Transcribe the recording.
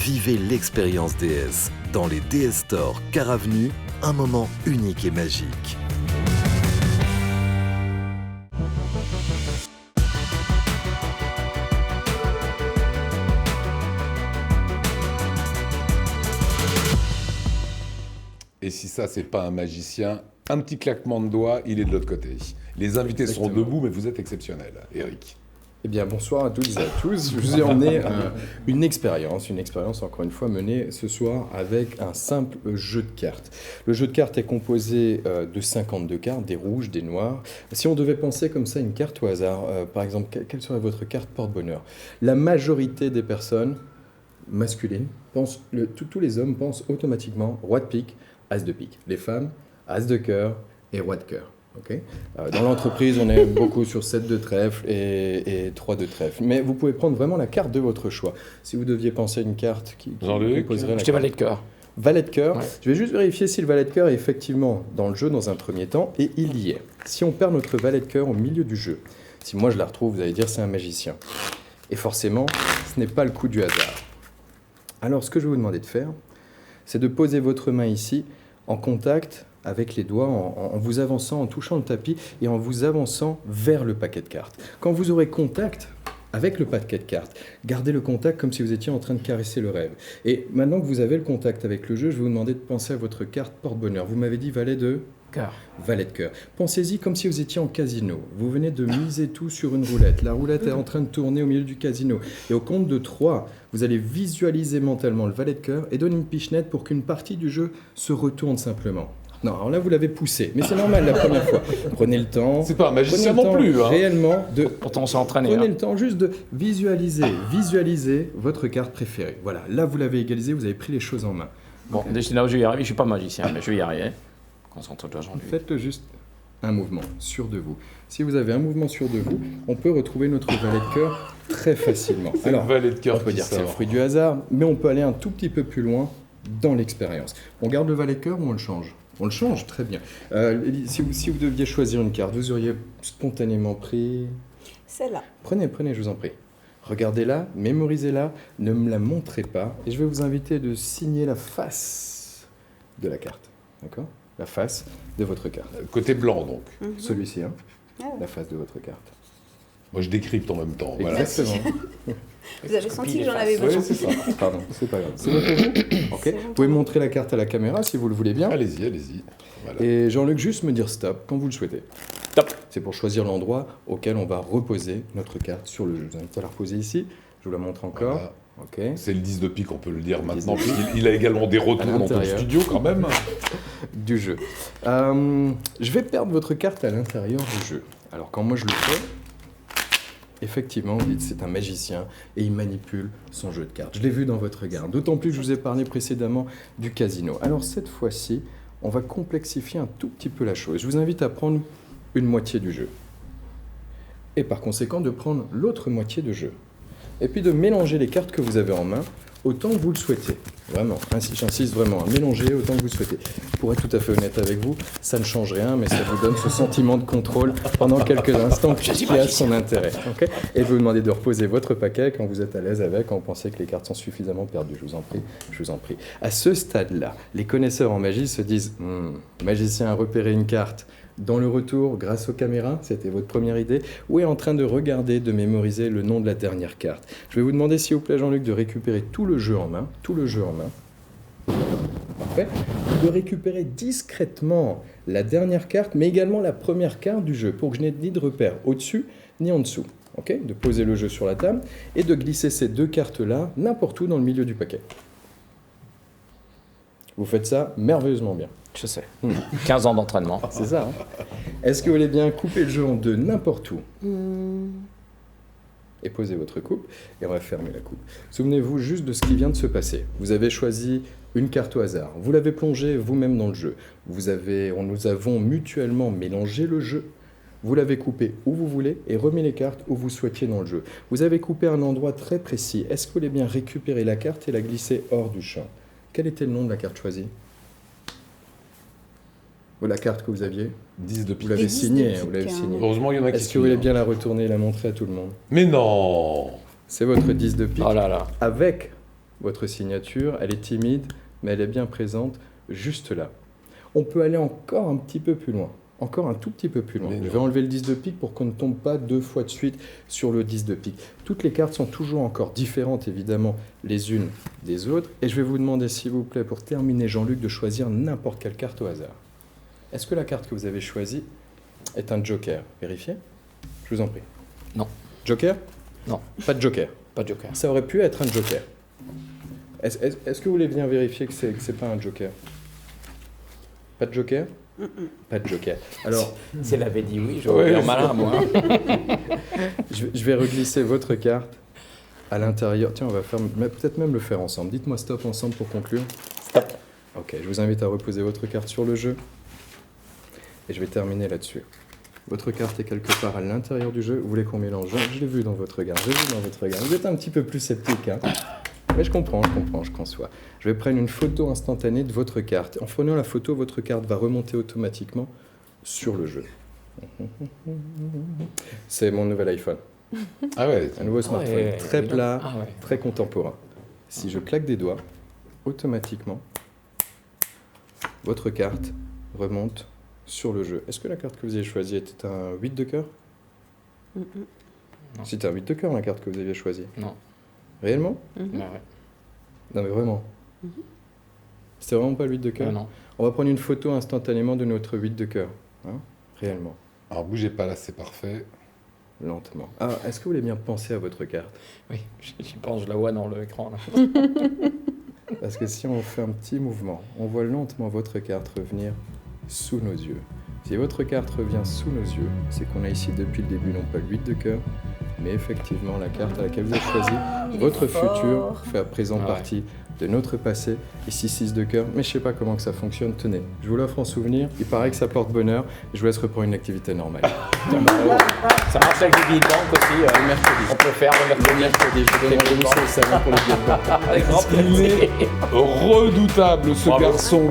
Vivez l'expérience DS. Dans les DS Store Car Avenue, un moment unique et magique. Et si ça, c'est pas un magicien, un petit claquement de doigts, il est de l'autre côté. Les invités sont debout, mais vous êtes exceptionnels, Eric. Eh bien, bonsoir à toutes et à tous. Je vous ai emmené une expérience encore une fois menée ce soir avec un simple jeu de cartes. Le jeu de cartes est composé de 52 cartes, des rouges, des noirs. Si on devait penser comme ça une carte au hasard, par exemple, quelle serait votre carte porte-bonheur? La majorité des personnes masculines pensent, tous les hommes pensent automatiquement roi de pique, as de pique. Les femmes, as de cœur et roi de cœur. Okay. Dans l'entreprise, on est beaucoup sur 7 de trèfle et 3 de trèfle. Mais vous pouvez prendre vraiment la carte de votre choix. Si vous deviez penser à une carte qui composerait la carte. Valet de cœur. Valet de cœur. Ouais. Je vais juste vérifier si le valet de cœur est effectivement dans le jeu dans un premier temps, et il y est. Si on perd notre valet de cœur au milieu du jeu, si moi je la retrouve, vous allez dire c'est un magicien. Et forcément, ce n'est pas le coup du hasard. Alors, ce que je vais vous demander de faire, c'est de poser votre main ici en contact avec les doigts, en vous avançant, en touchant le tapis et en vous avançant vers le paquet de cartes. Quand vous aurez contact avec le paquet de cartes, gardez le contact comme si vous étiez en train de caresser le rêve. Et maintenant que vous avez le contact avec le jeu, je vais vous demander de penser à votre carte porte-bonheur. Vous m'avez dit valet de cœur. Valet de cœur. Pensez-y comme si vous étiez en casino. Vous venez de miser tout sur une roulette. La roulette est en train de tourner au milieu du casino. Et au compte de 3, vous allez visualiser mentalement le valet de cœur et donner une pichenette pour qu'une partie du jeu se retourne simplement. Non, alors là, vous l'avez poussé, mais c'est normal la première fois. Prenez le temps. C'est pas un magicien non plus, hein. Réellement, Pourtant, on s'est entraîné. Prenez le temps juste de visualiser votre carte préférée. Voilà, là, vous l'avez égalisé, vous avez pris les choses en main. Bon, d'ici là où je vais y arriver, je suis pas magicien, mais je vais y arriver. Concentre-toi, Jean-Luc. Faites juste un mouvement sûr de vous. Si vous avez un mouvement sûr de vous, on peut retrouver notre valet de cœur très facilement. Alors, le valet de cœur, on peut dire que c'est le fruit du hasard, mais on peut aller un tout petit peu plus loin dans l'expérience. On garde le valet de cœur ou on le change? On le change, très bien. Si vous deviez choisir une carte, vous auriez spontanément pris... Celle-là. Prenez, je vous en prie. Regardez-la, mémorisez-la, ne me la montrez pas. Et je vais vous inviter de signer la face de la carte. D'accord? La face de votre carte. Côté blanc, donc. Celui-ci, hein? Ah ouais. La face de votre carte. Moi, je décrypte en même temps. Voilà. Exactement. Vous avez senti que j'en avais Oui, besoin. c'est ça. Pardon, c'est pas grave. C'est bon pour vous? Ok. Vous pouvez montrer la carte à la caméra si vous le voulez bien. Allez-y. Voilà. Et Jean-Luc, juste me dire stop quand vous le souhaitez. Stop. C'est pour choisir l'endroit auquel on va reposer notre carte sur le jeu. Je vous invite à la reposer ici. Je vous la montre encore. Voilà. Ok. C'est le 10 de pique, on peut le dire maintenant, 10 de parce qu'il a également des retours dans ton l'intérieur. studio quand même. Du jeu. Je vais perdre votre carte à l'intérieur du jeu. Alors quand moi je le fais, effectivement, vous dites c'est un magicien et il manipule son jeu de cartes. Je l'ai vu dans votre regard. D'autant plus que je vous ai parlé précédemment du casino. Alors cette fois-ci, on va complexifier un tout petit peu la chose. Je vous invite à prendre une moitié du jeu. Et par conséquent, de prendre l'autre moitié de jeu. Et puis de mélanger les cartes que vous avez en main autant que vous le souhaitez. Vraiment, j'insiste vraiment, à mélanger autant que vous le souhaitez. Pour être tout à fait honnête avec vous, ça ne change rien, mais ça vous donne ce sentiment de contrôle pendant quelques instants qui a son intérêt. Okay, et je vais vous demander de reposer votre paquet quand vous êtes à l'aise avec, quand vous pensez que les cartes sont suffisamment perdues. Je vous en prie. À ce stade-là, les connaisseurs en magie se disent « magicien a repéré une carte ». Dans le retour, grâce aux caméras, c'était votre première idée, ou est en train de regarder, de mémoriser le nom de la dernière carte. Je vais vous demander, s'il vous plaît, Jean-Luc, de récupérer tout le jeu en main. Parfait. De récupérer discrètement la dernière carte, mais également la première carte du jeu, pour que je n'ai ni de repère au-dessus ni en dessous. Okay, de poser le jeu sur la table et de glisser ces deux cartes-là n'importe où dans le milieu du paquet. Vous faites ça merveilleusement bien. Je sais. 15 ans d'entraînement. C'est ça. Hein. Est-ce que vous voulez bien couper le jeu en deux n'importe où et posez votre coupe et on va fermer la coupe. Souvenez-vous juste de ce qui vient de se passer. Vous avez choisi une carte au hasard. Vous l'avez plongée vous-même dans le jeu. Nous avons mutuellement mélangé le jeu. Vous l'avez coupé où vous voulez et remis les cartes où vous souhaitiez dans le jeu. Vous avez coupé un endroit très précis. Est-ce que vous voulez bien récupérer la carte et la glisser hors du champ? Quel était le nom de la carte choisie? La carte que vous aviez, 10 de pique. vous l'avez signée. Heureusement, il y en a qui Est-ce que vous voulez bien la retourner et la montrer à tout le monde? Mais non. C'est votre 10 de pique. Oh là là. Avec votre signature. Elle est timide, mais elle est bien présente juste là. On peut aller encore un petit peu plus loin. Encore un tout petit peu plus loin. Mais Je non. vais enlever le 10 de pique pour qu'on ne tombe pas 2 fois de suite sur le 10 de pique. Toutes les cartes sont toujours encore différentes, évidemment, les unes des autres. Et je vais vous demander, s'il vous plaît, pour terminer, Jean-Luc, de choisir n'importe quelle carte au hasard. Est-ce que la carte que vous avez choisie est un joker? Vérifiez. Je vous en prie. Non. Joker? Non. Pas de joker. Pas de joker. Ça aurait pu être un joker. Est-ce que vous voulez bien vérifier que c'est pas un joker? Pas de joker? Pas de joker. Alors, Si elle avait dit oui, j'aurais été en malin, moi. je vais reglisser votre carte à l'intérieur. Tiens, on va peut-être même le faire ensemble. Dites-moi stop ensemble pour conclure. Stop. Ok, je vous invite à reposer votre carte sur le jeu. Et je vais terminer là-dessus. Votre carte est quelque part à l'intérieur du jeu. Vous voulez qu'on mélange? Je l'ai vu dans votre regard. J'ai vu dans votre regard. Vous êtes un petit peu plus sceptique, hein? Mais je comprends, je conçois. Je vais prendre une photo instantanée de votre carte. En prenant la photo, votre carte va remonter automatiquement sur le jeu. C'est mon nouvel iPhone. Ah ouais. Un nouveau smartphone. Ouais, très évident. plat, Ah ouais. très contemporain. Si je claque des doigts, automatiquement, votre carte remonte sur le jeu. Est-ce que la carte que vous avez choisie était un 8 de cœur? Mm, C'était un 8 de cœur, la carte que vous aviez choisie. Non. Réellement? mm, mhm. Bah ouais. Non mais vraiment. C'était vraiment pas le 8 de cœur? Non. On va prendre une photo instantanément de notre 8 de cœur. Hein? Réellement. Alors bougez pas là, c'est parfait. Lentement. Ah, est-ce que vous voulez bien penser à votre carte? Oui, j'y pense, je la vois dans l'écran. Là. Parce que si on fait un petit mouvement, on voit lentement votre carte revenir sous nos yeux. Si votre carte revient sous nos yeux, c'est qu'on a ici depuis le début non pas le 8 de cœur, mais effectivement la carte à laquelle vous avez choisi. Il est Votre fort. futur fait à présent Ah ouais. partie de notre passé. Ici 6 de cœur, mais je sais pas comment que ça fonctionne. Tenez, je vous l'offre en souvenir. Il paraît que ça porte bonheur. Je vous laisse reprendre une activité normale. Ça marche avec les billets de banque aussi. Le mercredi. On peut faire le mercredi. Je vous donne rendez-vous sur le salon pour les billets de banque. Avec grand Il plaisir. est redoutable ce Bravo. garçon.